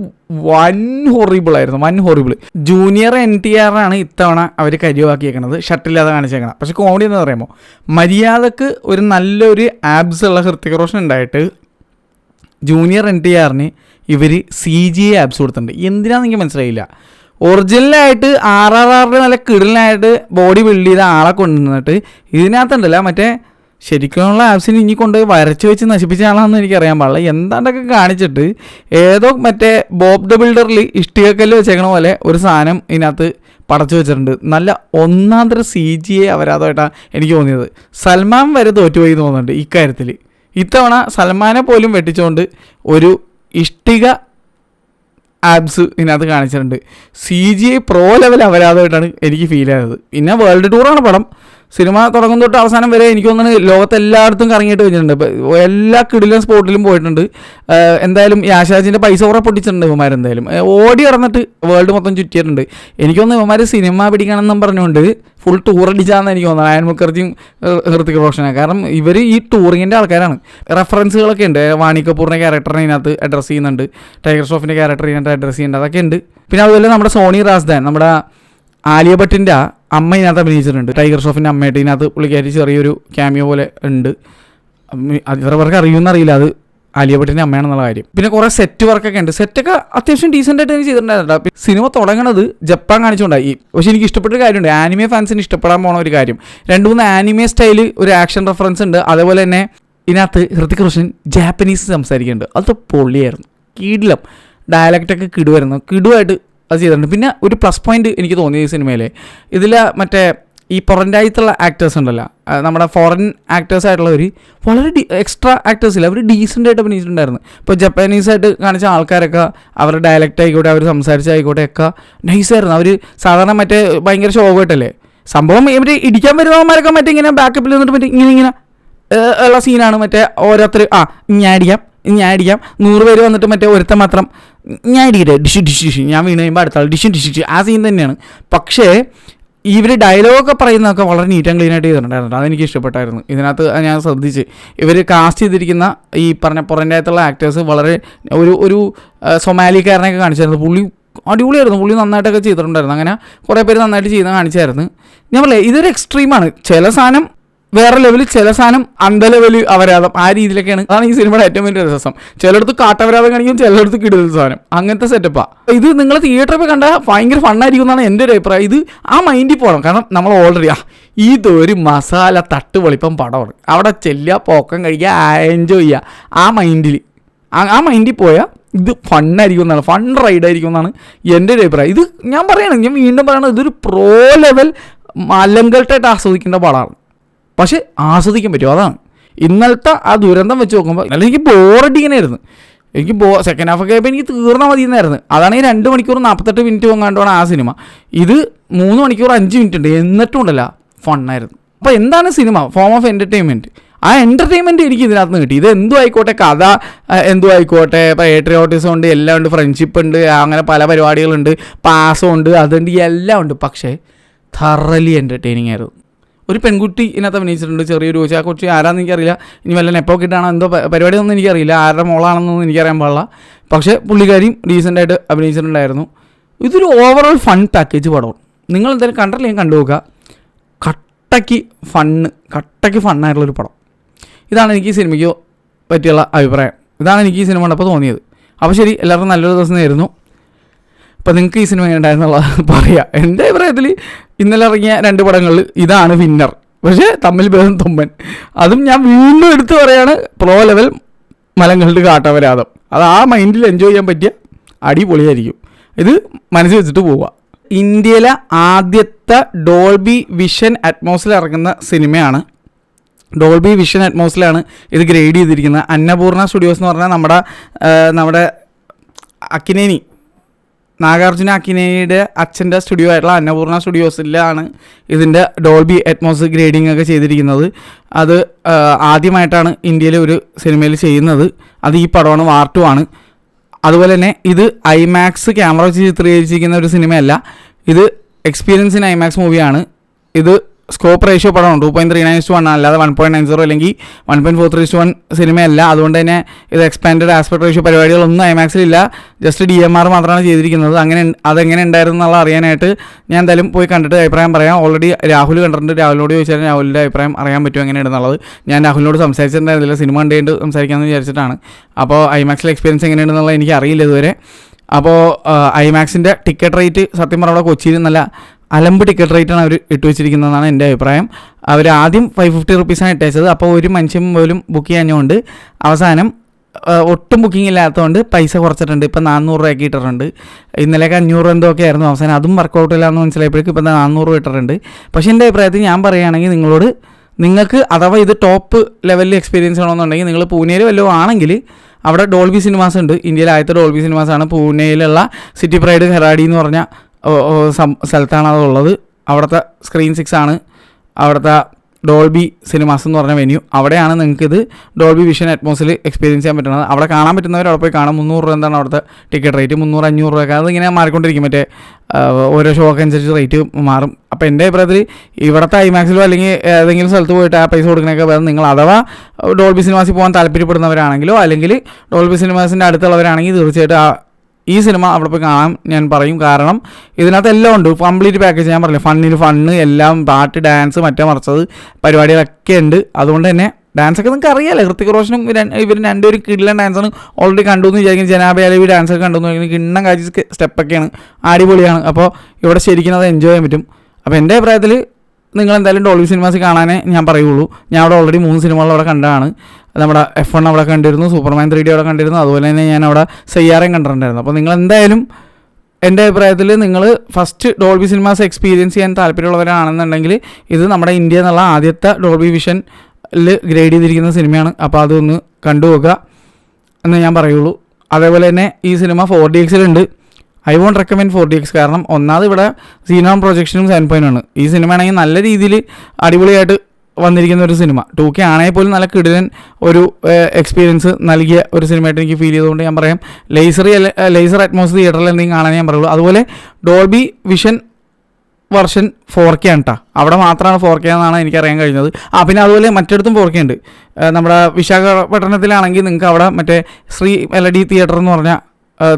വൻ ഹൊറിബിൾ. ജൂനിയർ NTR ആണ് ഇത്തവണ അവർ കരിവാക്കിയേക്കണത്, ഷട്ടില്ലാതെ കാണിച്ചേക്കണം. പക്ഷെ കോമഡി എന്ന് പറയുമ്പോൾ മര്യാദക്ക് ഒരു നല്ലൊരു ആബ്സ് ഉള്ള ഹൃത്തിക് റോഷൻ ഉണ്ടായിട്ട് ജൂനിയർ NTRന് ഇവർ CGI ആബ്സ് കൊടുത്തിട്ടുണ്ട്. എന്തിനാണെന്ന് എനിക്ക് മനസ്സിലായില്ല. ഒറിജിനലായിട്ട് RRR നല്ല കിടലിനായിട്ട് ബോഡി ബിൽഡ് ചെയ്ത ആളെ കൊണ്ടുവന്നിട്ട് ഇതിനകത്തുണ്ടല്ല മറ്റേ ശരിക്കുമുള്ള ആപ്സിന് ഇനി കൊണ്ടുപോയി വരച്ച് വെച്ച് നശിപ്പിച്ചാണെന്ന് എനിക്കറിയാൻ പാടില്ല. എന്താണ്ടൊക്കെ കാണിച്ചിട്ട് ഏതോ മറ്റേ ബോബ് ദ ബിൽഡറിൽ ഇഷ്ടികക്കല്ല് വെച്ചേക്കണ പോലെ ഒരു സാധനം ഇതിനകത്ത് പടച്ചു വെച്ചിട്ടുണ്ട്. നല്ല ഒന്നാന്തര CGI അവരാതായിട്ടാണ് എനിക്ക് തോന്നിയത്. സൽമാൻ വരെ തോറ്റുപോയി തോന്നുന്നുണ്ട് ഇക്കാര്യത്തിൽ. ഇത്തവണ സൽമാനെ പോലും വെട്ടിച്ചുകൊണ്ട് ഒരു ഇഷ്ടിക ആബ്സ് ഇതിനകത്ത് കാണിച്ചിട്ടുണ്ട്. CGI പ്രോ ലെവൽ അപരാധമായിട്ടാണ് എനിക്ക് ഫീൽ ആയത്. പിന്നെ വേൾഡ് ടൂറാണ് പടം. സിനിമ തുടങ്ങും തൊട്ട് അവസാനം വരെ എനിക്ക് തോന്നുന്നു ലോകത്തെല്ലായിടത്തും കറങ്ങിയിട്ട് വെച്ചിട്ടുണ്ട്. എല്ലാ കിടിലൻ സ്പോട്ടിലും പോയിട്ടുണ്ട്. എന്തായാലും യാഷാജിൻ്റെ പൈസ കുറേ പൊട്ടിച്ചിട്ടുണ്ട് ഇവന്മാരെന്തായാലും. ഓടി ഇറന്നിട്ട് വേൾഡ് മൊത്തം ചുറ്റിയിട്ടുണ്ട്. എനിക്കൊന്ന് ഇവന്മാർ സിനിമ പിടിക്കണമെന്നും പറഞ്ഞുകൊണ്ട് ഫുൾ ടൂർ അടിച്ചാന്ന് എനിക്ക് തോന്നുന്നത് അയൻ മുഖർജിയും ഹൃത്തിക് റോഷനാണ്. കാരണം ഇവർ ഈ ടൂറിങ്ങിൻ്റെ ആൾക്കാരാണ്. റെഫറൻസുകളൊക്കെ ഉണ്ട്. വാണി കപൂറിൻ്റെ ക്യാരക്ടറിനെ ഇതിനകത്ത് അഡ്രസ്സ് ചെയ്യുന്നുണ്ട്, ടൈഗർ ഷ്രോഫിൻ്റെ ക്യാരക്ടർ ഇതിനകത്ത് അഡ്രസ്സ് ചെയ്യുന്നുണ്ട്, അതൊക്കെ ഉണ്ട്. പിന്നെ അതുപോലെ നമ്മുടെ സോണി റാസ്ദാൻ, നമ്മുടെ ആലിയ ഭട്ടിൻ്റെ അമ്മ ഇതിനകത്ത് അഭിനയിച്ചിട്ടുണ്ട്. ടൈഗർ ഷ്രോഫിൻ്റെ അമ്മയായിട്ട് ഇതിനകത്ത് പുള്ളിക്കാരി ചെറിയൊരു ക്യാമിയോ പോലെ ഉണ്ട്. ഇത്ര പേർക്ക് അറിയുമെന്നറിയില്ല അത് ആലിയ ഭട്ടിൻ്റെ അമ്മയാണെന്നുള്ള കാര്യം. പിന്നെ കുറേ സെറ്റ് വർക്കൊക്കെ ഉണ്ട്. സെറ്റൊക്കെ അത്യാവശ്യം ഡീസൻ്റായിട്ട് എനിക്ക് ചെയ്തിട്ടുണ്ടായിരുന്നു. സിനിമ തുടങ്ങണത് ജപ്പാൻ കാണിച്ചുകൊണ്ടായി. പക്ഷേ എനിക്ക് ഇഷ്ടപ്പെട്ടൊരു കാര്യമുണ്ട്, ആനിമെ ഫാൻസിന് ഇഷ്ടപ്പെടാൻ പോണ ഒരു കാര്യം. 2-3 ആനിമെ സ്റ്റൈല് ഒരു ആക്ഷൻ റെഫറൻസ് ഉണ്ട്. അതേപോലെ തന്നെ ഇതിനകത്ത് ഹൃത്തിക് റോഷൻ ജാപ്പനീസ് സംസാരിക്കുന്നുണ്ട്. അത് പൊള്ളിയായിരുന്നു, കിടിലം. ഡയലക്റ്റൊക്കെ കിടുവായിട്ട് അത് ചെയ്തിട്ടുണ്ട്. പിന്നെ ഒരു പ്ലസ് പോയിന്റ് എനിക്ക് തോന്നി ഈ സിനിമയിൽ, ഇതിൽ മറ്റേ ഈ പുറന്റായിട്ടുള്ള ആക്ടേഴ്സ് ഉണ്ടല്ലോ, നമ്മുടെ ഫോറിൻ ആക്ടേഴ്സായിട്ടുള്ളവർ വളരെ എക്സ്ട്രാ ആക്ടേഴ്സില്ല, അവർ ഡീസൻ്റായിട്ട് അഭിനയിച്ചിട്ടുണ്ടായിരുന്നു. ഇപ്പോൾ ജപ്പാനീസായിട്ട് കാണിച്ച ആൾക്കാരൊക്കെ അവരുടെ ഡയലക്റ്റ് ആയിക്കോട്ടെ, അവർ സംസാരിച്ചായിക്കോട്ടെ ഒക്കെ നൈസായിരുന്നു. അവർ സാധാരണ മറ്റേ ഭയങ്കര ഷോകായിട്ടല്ലേ സംഭവം, ഇവർ ഇടിക്കാൻ വരുന്നവന്മാരൊക്കെ മറ്റേ ഇങ്ങനെ ബാക്കപ്പിൽ നിന്നിട്ട് മറ്റേ ഇങ്ങനെ ഉള്ള സീനാണ്. മറ്റേ ഓരോരുത്തർ ഞാൻ അടിക്കാം 100 പേര് വന്നിട്ട് മറ്റേ ഒരുത്തം മാത്രം ഞാൻ അടിക്കട്ടെ ഡിഷ് ഞാൻ വീണ് കഴിയുമ്പോൾ അടുത്ത ആൾ ഡിഷ് ആ സീൻ തന്നെയാണ്. പക്ഷേ ഇവർ ഡയലോഗൊക്കെ പറയുന്നതൊക്കെ വളരെ നീറ്റ് ആൻഡ് ക്ലീനായിട്ട് ചെയ്തിട്ടുണ്ടായിരുന്നു. അതെനിക്ക് ഇഷ്ടപ്പെട്ടായിരുന്നു. ഇതിനകത്ത് ഞാൻ ശ്രദ്ധിച്ച് ഇവർ കാസ്റ്റ് ചെയ്തിരിക്കുന്ന ഈ പറഞ്ഞ പുറൻ്റായിട്ടുള്ള ആക്ടേഴ്സ് വളരെ ഒരു സൊമാലിക്കാരനെയൊക്കെ കാണിച്ചായിരുന്നു. പുള്ളി അടിപൊളിയായിരുന്നു, പുള്ളി നന്നായിട്ടൊക്കെ ചെയ്തിട്ടുണ്ടായിരുന്നു. അങ്ങനെ കുറേ പേര് നന്നായിട്ട് ചെയ്യുന്ന കാണിച്ചായിരുന്നു. ഞാൻ പറയാം, ഇതൊരു എക്സ്ട്രീമാണ്. ചില സാധനം വേറെ ലെവലിൽ, ചില സാധനം അന്ധ ലെവല് അപരാധം, ആ രീതിയിലൊക്കെയാണ്. അതാണ് ഈ സിനിമയുടെ ഏറ്റവും വലിയ രസം. ചിലയിടത്ത് കാട്ടപരാധം കാണിക്കും, ചിലയിടത്ത് കിടുന്ന സാധനം, അങ്ങനത്തെ സെറ്റപ്പാണ്. ഇത് നിങ്ങൾ തിയേറ്ററിൽ പോയി കണ്ടാൽ ഭയങ്കര ഫണ്ണായിരിക്കും എന്നാണ് എൻ്റെ ഒരു അഭിപ്രായം. ഇത് ആ മൈൻഡിൽ പോകണം. കാരണം നമ്മൾ ഓൾറെഡി ഇതൊരു മസാല തട്ട് പൊളിപ്പം പടമാണ്. അവിടെ ചെല്ലുക, പോക്കം കഴിക്കുക, എൻജോയ് ചെയ്യുക. ആ മൈൻഡിൽ പോയാൽ ഇത് ഫണ്ണായിരിക്കും എന്നാണ്, ഫൺ റൈഡായിരിക്കും എന്നാണ് എൻ്റെ ഒരു അഭിപ്രായം. ഇത് ഞാൻ വീണ്ടും പറയണം, ഇതൊരു പ്രോ ലെവൽ മലങ്കൾട്ടായിട്ട് ആസ്വദിക്കേണ്ട പടമാണ്. പക്ഷെ ആസ്വദിക്കാൻ പറ്റും, അതാണ്. ഇന്നലത്തെ ആ ദുരന്തം വെച്ച് നോക്കുമ്പോൾ ഇന്നലെ എനിക്ക് ബോറടിക്കണമായിരുന്നു. എനിക്ക് സെക്കൻഡ് ഹാഫൊക്കെ ആയപ്പോൾ എനിക്ക് തീർന്നാൽ മതി എന്നായിരുന്നു. അതാണെങ്കിൽ 2 മണിക്കൂർ 48 മിനിറ്റ് പോകാണ്ടാണ് ആ സിനിമ. ഇത് 3 മണിക്കൂർ 5 മിനിറ്റ് ഉണ്ട്, എന്നിട്ടും ഉണ്ടല്ല ഫണ്ണായിരുന്നു. അപ്പോൾ എന്താണ് സിനിമ? Form of entertainment. ആ എൻ്റർടൈൻമെൻറ്റ് എനിക്ക് ഇതിനകത്ത് നിന്ന് കിട്ടി. ഇത് എന്തും ആയിക്കോട്ടെ, കഥ എന്തും ആയിക്കോട്ടെ, പേട്രിയോട്ടിസം ഉണ്ട്, എല്ലാം ഉണ്ട്, ഫ്രണ്ട്ഷിപ്പ് ഉണ്ട്, അങ്ങനെ പല പരിപാടികളുണ്ട്, പാസം ഉണ്ട്, അതുണ്ട്, എല്ലാം ഉണ്ട്. പക്ഷേ thoroughly എൻ്റർടൈനിങ് ആയിരുന്നു. ഒരു പെൺകുട്ടി ഇതിനകത്ത് അഭിനയിച്ചിട്ടുണ്ട്, ചെറിയൊരു കൊച്ചു. ആ കൊച്ചു ആരാന്ന് എനിക്കറിയില്ല, ഇനി വല്ല നെപ്പോ കിട്ടാണോ എന്തോ പരിപാടിയൊന്നും എനിക്കറിയില്ല, ആരുടെ മോളാണെന്നൊന്നും എനിക്കറിയാൻ പാടില്ല. പക്ഷേ പുള്ളിക്കാരിയും ഡീസൻ്റായിട്ട് അഭിനയിച്ചിട്ടുണ്ടായിരുന്നു. ഇതൊരു ഓവറോൾ ഫൺ പാക്കേജ് പടമാണ്. നിങ്ങൾ എന്തായാലും കണ്ടില്ലെങ്കിൽ കണ്ടു നോക്കുക. കട്ടയ്ക്ക് ഫണ്ണായിട്ടുള്ളൊരു പടം. ഇതാണ് എനിക്ക് ഈ സിനിമയ്ക്ക് പറ്റിയുള്ള അഭിപ്രായം. ഇതാണ് എനിക്ക് ഈ സിനിമ കണ്ടപ്പോൾ തോന്നിയത്. അപ്പോൾ ശരി, എല്ലാവർക്കും നല്ലൊരു ദിവസം നേരുന്നു. അപ്പോൾ നിങ്ങൾക്ക് ഈ സിനിമ എങ്ങനെ ഉണ്ടായിരുന്നുള്ളത് പറയാം. എൻ്റെ അഭിപ്രായത്തിൽ ഇന്നലെ ഇറങ്ങിയ 2 പടങ്ങളിൽ ഇതാണ് വിന്നർ. പക്ഷേ തമ്മിൽ ഭേദം തുമ്പൻ. അതും ഞാൻ വീണ്ടും എടുത്ത് പറയാണ്, പ്രോ ലെവൽ മലങ്ങളുടെ കാട്ടവരാതം. അത് ആ മൈൻഡിൽ എൻജോയ് ചെയ്യാൻ പറ്റിയ അടിപൊളിയായിരിക്കും. ഇത് മനസ്സിൽ വെച്ചിട്ട് പോവുക. ഇന്ത്യയിലെ ആദ്യത്തെ ഡോൾബി വിഷൻ അറ്റ്മോസിൽ ഇറങ്ങുന്ന സിനിമയാണ്. ഡോൾബി വിഷൻ അറ്റ്മോസിലാണ് ഇത് ഗ്രേഡ് ചെയ്തിരിക്കുന്നത്. അന്നപൂർണ സ്റ്റുഡിയോസ് എന്ന് പറഞ്ഞാൽ നമ്മുടെ അക്കിനേനി, നാഗാർജുന അക്കിനേനിയുടെ അച്ഛൻ്റെ സ്റ്റുഡിയോ ആയിട്ടുള്ള അന്നപൂർണ സ്റ്റുഡിയോസിലാണ് ഇതിൻ്റെ ഡോൾബി അറ്റ്മോസ് ഗ്രേഡിംഗ് ഒക്കെ ചെയ്തിരിക്കുന്നത്. അത് ആദ്യമായിട്ടാണ് ഇന്ത്യയിൽ ഒരു സിനിമയിൽ ചെയ്യുന്നത്. അത് ഈ പടമാണ്, വാർ 2 ആണ്. അതുപോലെ തന്നെ ഇത് ഐമാക്സ് ക്യാമറ വെച്ച് ചിത്രീകരിച്ചിരിക്കുന്ന ഒരു സിനിമയല്ല, ഇത് എക്സ്പീരിയൻസ് ഇൻ ഐമാക്സ് മൂവിയാണ്. ഇത് സ്കോപ്പ് റേഷ്യോ പടമാണ്, 2.39:1, അല്ലാതെ 1.90 അല്ലെങ്കിൽ 1.43:1 സിനിമയല്ല. അതുകൊണ്ട് തന്നെ ഇത് എക്സ്പാൻഡഡ് ആസ്പെക്ട് റേഷ്യോ പരിപാടികളൊന്നും ഐമാക്സിലില്ല, ജസ്റ്റ് DMR മാത്രമാണ് ചെയ്തിരിക്കുന്നത്. അതെങ്ങനെ ഉണ്ടായിരുന്നു എന്നുള്ള അറിയാനായിട്ട് ഞാൻ എന്തായാലും പോയി കണ്ടിട്ട് അഭിപ്രായം പറയാം. ഓൾറെഡി രാഹുൽ കണ്ടിട്ടുണ്ട്. രാഹുലിനോട് ചോദിച്ചാൽ രാഹുലിൻ്റെ അഭിപ്രായം അറിയാൻ പറ്റും എങ്ങനെയുണ്ടെന്നുള്ളത്. ഞാൻ രാഹുലിനോട് സംസാരിച്ചിട്ടുണ്ടായിരുന്നില്ല, സിനിമ കണ്ടുകൊണ്ട് സംസാരിക്കാമെന്ന് വിചാരിച്ചിട്ടാണ്. അപ്പോൾ ഐമാക്സിലെ എക്സ്പീരിയൻസ് എങ്ങനെയുണ്ടെന്നുള്ളത് എനിക്ക് അറിയില്ല ഇതുവരെ. അപ്പോൾ ഐമാക്സിൻ്റെ ടിക്കറ്റ് റേറ്റ് സത്യം പറഞ്ഞാൽ അവിടെ കൊച്ചിയിൽ നല്ല അലമ്പ് ടിക്കറ്റ് റേറ്റാണ് അവർ ഇട്ട് വെച്ചിരിക്കുന്നതെന്നാണ് എൻ്റെ അഭിപ്രായം. അവർ ആദ്യം 550 റുപ്പീസാണ് ഇട്ടേച്ചത്. അപ്പോൾ ഒരു മനുഷ്യൻ പോലും ബുക്ക് ചെയ്യാഞ്ഞുകൊണ്ട് അവസാനം ഒട്ടും ബുക്കിംഗ് ഇല്ലാത്തതുകൊണ്ട് പൈസ കുറച്ചിട്ടുണ്ട്. ഇപ്പോൾ 400 രൂപയ്ക്ക് ഇട്ടിട്ടുണ്ട്. ഇന്നലെയൊക്കെ 500 എന്തോ ഒക്കെ ആയിരുന്നു. അവസാനം അതും വർക്കൗട്ട് ഇല്ലാന്ന് മനസ്സിലായപ്പോഴേക്കും ഇപ്പോൾ 400 രൂപ ഇട്ടിട്ടുണ്ട്. പക്ഷേ എൻ്റെ അഭിപ്രായത്തിൽ ഞാൻ പറയുകയാണെങ്കിൽ നിങ്ങൾക്ക് അഥവാ ഇത് ടോപ്പ് ലെവലിൽ എക്സ്പീരിയൻസ് ചെയ്യണമെന്നുണ്ടെങ്കിൽ നിങ്ങൾ പൂനെയിൽ വല്ലതും ആണെങ്കിൽ അവിടെ ഡോൾബി സിനിമാസ് ഉണ്ട്. ഇന്ത്യയിലെ ആദ്യത്തെ ഡോൾബി സിനിമാസാണ്. പൂനെയിലുള്ള സിറ്റി പ്രൈഡ് ഹെറാഡി എന്ന് പറഞ്ഞ സ്ഥലത്താണ് അതുള്ളത്. അവിടുത്തെ സ്ക്രീൻ 6 ആണ് അവിടുത്തെ ഡോൾബി സിനിമാസ് എന്ന് പറഞ്ഞ വെന്യൂ. അവിടെയാണ് നിങ്ങൾക്കിത് ഡോൾബി വിഷൻ അറ്റ്മോസിൽ എക്സ്പീരിയൻസ് ചെയ്യാൻ പറ്റുന്നത്. അവിടെ കാണാൻ പറ്റുന്നവർ അവിടെ പോയി കാണാം. 300 രൂപ എന്താണ് അവിടുത്തെ ടിക്കറ്റ് റേറ്റ്, 300-500 രൂപയൊക്കെ. അതിങ്ങനെ മാറിക്കൊണ്ടിരിക്കും, മറ്റേ ഓരോ ഷോക്ക് അനുസരിച്ച് റേറ്റ് മാറും. അപ്പോൾ എൻ്റെ അഭിപ്രായത്തിൽ ഇവിടുത്തെ ഐമാക്സിലോ അല്ലെങ്കിൽ ഏതെങ്കിലും സ്ഥലത്ത് പോയിട്ട് ആ പൈസ കൊടുക്കണൊക്കെ വേണം. നിങ്ങൾ അഥവാ ഡോൾബി സിനിമാസിൽ പോകാൻ താല്പര്യപ്പെടുന്നവരാണെങ്കിലോ അല്ലെങ്കിൽ ഡോൾബി സിനിമാസിൻ്റെ അടുത്തുള്ളവരാണെങ്കിൽ തീർച്ചയായിട്ടും ഈ സിനിമ അവിടെ പോയി കാണാൻ ഞാൻ പറയും. കാരണം ഇതിനകത്ത് എല്ലാം ഉണ്ട്, കംപ്ലീറ്റ് പാക്കേജ്. ഞാൻ പറഞ്ഞില്ല, ഫണ്ണ് എല്ലാം, പാട്ട്, ഡാൻസ്, മറിച്ചത് പരിപാടികളൊക്കെ ഉണ്ട്. അതുകൊണ്ട് തന്നെ ഡാൻസൊക്കെ നിങ്ങൾക്ക് അറിയാമല്ലോ. ഹൃത്തിക് റോഷനും ഇവർ രണ്ടുപേരും കിടിലൻ ഡാൻസാണ്. ഓൾറെഡി കണ്ടു എന്ന് വിചാരിക്കും. ജനാബി അലവി ഡാൻസൊക്കെ കണ്ടു എന്ന് വിചാരിക്കും. കിണ്ണം കാഴ്ച സ്റ്റെപ്പൊക്കെയാണ്, അടിപൊളിയാണ്. അപ്പോൾ ഇവിടെ ശരിക്കും അത് എൻജോയ് ചെയ്യാൻ പറ്റും. അപ്പോൾ എൻ്റെ അഭിപ്രായത്തിൽ നിങ്ങൾ എന്തായാലും ഡോൾബി സിനിമാസ് കാണാനേ ഞാൻ പറയുള്ളൂ. ഞാൻ അവിടെ ഓൾറെഡി 3 സിനിമകൾ അവിടെ കണ്ടതാണ്. നമ്മുടെ F1 അവിടെ കണ്ടിരുന്നു, സൂപ്പർമാൻ 3D അവിടെ കണ്ടിരുന്നു. അതുപോലെ തന്നെ ഞാൻ അവിടെ സയ്യാറയും കണ്ടിട്ടുണ്ടായിരുന്നു. അപ്പോൾ നിങ്ങൾ എന്തായാലും എൻ്റെ അഭിപ്രായത്തിൽ നിങ്ങൾ ഫസ്റ്റ് ഡോൾബി സിനിമാസ് എക്സ്പീരിയൻസ് ചെയ്യാൻ താല്പര്യമുള്ളവരാണെന്നുണ്ടെങ്കിൽ ഇത് നമ്മുടെ ഇന്ത്യ എന്നുള്ള ആദ്യത്തെ ഡോൾബി വിഷനിൽ ഗ്രേഡ് ചെയ്തിരിക്കുന്ന സിനിമയാണ്. അപ്പോൾ അതൊന്ന് കണ്ടുപോകുക എന്ന് ഞാൻ പറയുള്ളൂ. അതേപോലെ തന്നെ ഈ സിനിമ 4DXലുണ്ട്. I won't recommend 4DX. കാരണം ഒന്നാമത് ഇവിടെ സീനോൺ പ്രൊജക്ഷനും 7.1 ആണ്. ഈ സിനിമ ആണെങ്കിൽ നല്ല രീതിയിൽ അടിപൊളിയായിട്ട് വന്നിരിക്കുന്ന ഒരു സിനിമ. 2K ആണെങ്കിൽ പോലും നല്ല കിടിലൻ ഒരു എക്സ്പീരിയൻസ് നൽകിയ ഒരു സിനിമയായിട്ട് എനിക്ക് ഫീൽ ചെയ്തുകൊണ്ട് ഞാൻ പറയാം. ലേസർ അറ്റ്മോസ് തിയേറ്ററിൽ എന്തെങ്കിലും കാണാൻ ഞാൻ പറയുള്ളൂ. അതുപോലെ ഡോൾബി വിഷൻ വെർഷൻ 4K ആണ് കേട്ടോ. അവിടെ മാത്രമാണ് 4K എന്നാണ് എനിക്കറിയാൻ കഴിഞ്ഞത്. പിന്നെ അതുപോലെ മറ്റിടത്തും 4K ഉണ്ട്. നമ്മുടെ വിശാഖപട്ടണത്തിലാണെങ്കിൽ നിങ്ങൾക്ക് അവിടെ മറ്റേ ശ്രീ മെലഡി തിയേറ്റർ എന്ന് പറഞ്ഞ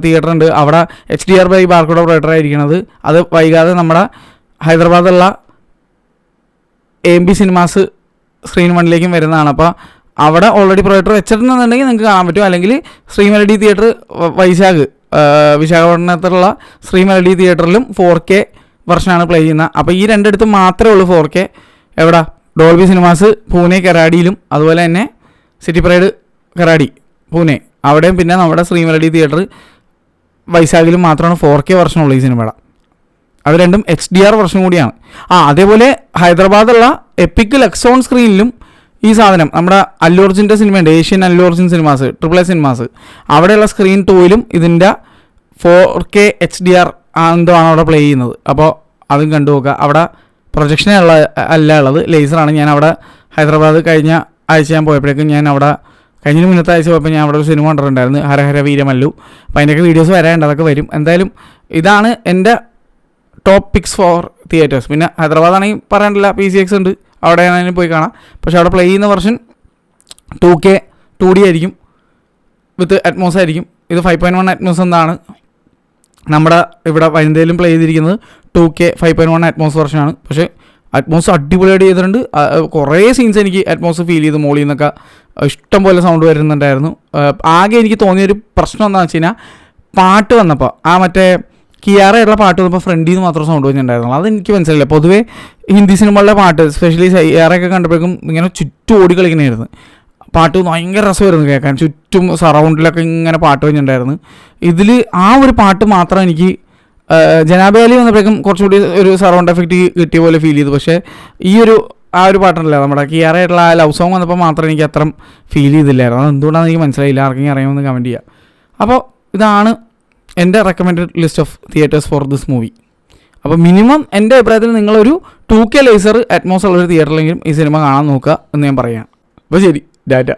തിയേറ്റർ ഉണ്ട്. അവിടെ HDR ബൈ ബാർക്കോഡ് ഓപ്പറേറ്റർ ആയിരിക്കുന്നത്. അത് വൈകാതെ നമ്മുടെ ഹൈദരാബാദുള്ള AMB സിനിമാസ് സ്ക്രീൻ 1ലേക്കും വരുന്നതാണ്. അപ്പോൾ അവിടെ ഓൾറെഡി പ്രൊജക്ടർ വെച്ചിട്ടുണ്ടെന്നുണ്ടെങ്കിൽ നിങ്ങൾക്ക് കാണാൻ പറ്റും. അല്ലെങ്കിൽ ശ്രീ മെലഡി തിയേറ്റർ വിശാഖപട്ടണത്തിലുള്ള ശ്രീ മെലഡി തിയേറ്ററിലും 4K വെർഷനാണ് പ്ലേ ചെയ്യുന്നത്. അപ്പോൾ ഈ രണ്ടിടത്തും മാത്രമേ ഉള്ളൂ 4K. എവിടെ? ഡോൾബി സിനിമാസ് പൂനെ കരാടിയിലും അതുപോലെ തന്നെ സിറ്റി പ്രൈഡ് കരാടി പൂനെ അവിടെയും പിന്നെ നമ്മുടെ ശ്രീ മെലഡി തിയേറ്റർ വൈശാഖിലും മാത്രമാണ് 4K വെർഷനുള്ളൂ ഈ സിനിമയുടെ. അത് രണ്ടും HDR വെർഷൻ കൂടിയാണ്. അതേപോലെ ഹൈദരാബാദുള്ള എപ്പിക് ലെക്സോൺ സ്ക്രീനിലും ഈ സാധനം നമ്മുടെ അല്ലു അർജുൻ്റെ സിനിമയുണ്ട്, Asian Allu Arjun cinemas, AAA cinemas. അവിടെയുള്ള സ്ക്രീൻ 2ലും ഇതിൻ്റെ 4K HDR എന്തോ ആണ് അവിടെ പ്ലേ ചെയ്യുന്നത്. അപ്പോൾ അതും കണ്ടു നോക്കുക. അവിടെ പ്രൊജക്ഷൻ അല്ല ഉള്ളത്, ലേസറാണ്. ഞാൻ അവിടെ ഹൈദരാബാദ് കഴിഞ്ഞ ആഴ്ച ഞാൻ പോയപ്പോഴേക്കും ഞാൻ അവിടെ കഴിഞ്ഞ മുന്നത്തെ ആഴ്ച പോയപ്പോൾ ഞാൻ അവിടെ ഒരു സിനിമ കണ്ടിട്ടുണ്ടായിരുന്നു, ഹരഹര വീരമല്ലു. അപ്പോൾ അതിൻ്റെയൊക്കെ വീഡിയോസ് വരാനുണ്ട്, അതൊക്കെ വരും. എന്തായാലും ഇതാണ് എൻ്റെ ടോപ്പ് പിക്സ് ഫോർ തിയേറ്റേഴ്സ്. പിന്നെ ഹൈദരാബാദ് ആണെങ്കിൽ പറയാനില്ല, PCX ഉണ്ട്, അവിടെ ആണെങ്കിൽ പോയി കാണാം. പക്ഷേ അവിടെ പ്ലേ ചെയ്യുന്ന വെർഷൻ 2K 2D ആയിരിക്കും, വിത്ത് അറ്റ്മോസ് ആയിരിക്കും. ഇത് 5.1 അറ്റ്മോസ് എന്നാണ് നമ്മുടെ ഇവിടെ വനിതയിലും പ്ലേ ചെയ്തിരിക്കുന്നത്. 2K 5.1 Atmos വെർഷനാണ്. പക്ഷേ അറ്റ്മോസ് അടിപൊളിയായിട്ട് ചെയ്തിട്ടുണ്ട്. കുറേ സീൻസ് എനിക്ക് അറ്റ്മോസ് ഫീൽ ചെയ്ത്, മോളിൽ നിന്നൊക്കെ ഇഷ്ടം പോലെ സൗണ്ട് വരുന്നുണ്ടായിരുന്നു. ആകെ എനിക്ക് തോന്നിയൊരു പ്രശ്നം എന്താണെന്ന് വെച്ച് കഴിഞ്ഞാൽ, പാട്ട് വന്നപ്പോൾ മറ്റേ കിയാറയുള്ള പാട്ട് വന്നപ്പോൾ ഫ്രണ്ടിൽ നിന്ന് മാത്രം സൗണ്ട് വെച്ചിട്ടുണ്ടായിരുന്നു. അതെനിക്ക് മനസ്സിലായില്ല. പൊതുവേ ഹിന്ദി സിനിമകളുടെ പാട്ട്, എസ്പെഷ്യലി കിയാറയൊക്കെ കണ്ടപ്പോഴേക്കും ഇങ്ങനെ ചുറ്റും ഓടി കളിക്കണമായിരുന്നു. പാട്ട് ഭയങ്കര രസമായിരുന്നു കേൾക്കാൻ, ചുറ്റും സറൗണ്ടിലൊക്കെ ഇങ്ങനെ പാട്ട് വെച്ചിട്ടുണ്ടായിരുന്നു. ഇതിൽ ഒരു പാട്ട് മാത്രം എനിക്ക് ജനാബാലി വന്നപ്പോഴേക്കും കുറച്ചുകൂടി ഒരു സറൗണ്ട് എഫക്റ്റ് കിട്ടിയ പോലെ ഫീൽ ചെയ്തു. പക്ഷേ ഒരു പാട്ടുണ്ടല്ലോ നമ്മുടെ കിയാറയായിട്ടുള്ള ലവ് സോങ് വന്നപ്പോൾ മാത്രം എനിക്ക് അത്ര ഫീൽ ചെയ്തില്ലായിരുന്നു. അത് എന്തുകൊണ്ടാണെന്ന് എനിക്ക് മനസ്സിലായില്ല. ആർക്കെങ്കിലും അറിയാമെന്ന് കമൻറ്റ് ചെയ്യുക. അപ്പോൾ ഇതാണ് എൻ്റെ recommended list of theatres for this movie. അപ്പോൾ മിനിമം എൻ്റെ അഭിപ്രായത്തിൽ നിങ്ങളൊരു 2K ലേസർ അറ്റ്മോസ് ഉള്ളൊരു തിയേറ്ററിലെങ്കിലും ഈ സിനിമ കാണാൻ നോക്കുക എന്ന് ഞാൻ പറയാം. അപ്പോൾ ശരി, ഡാറ്റ.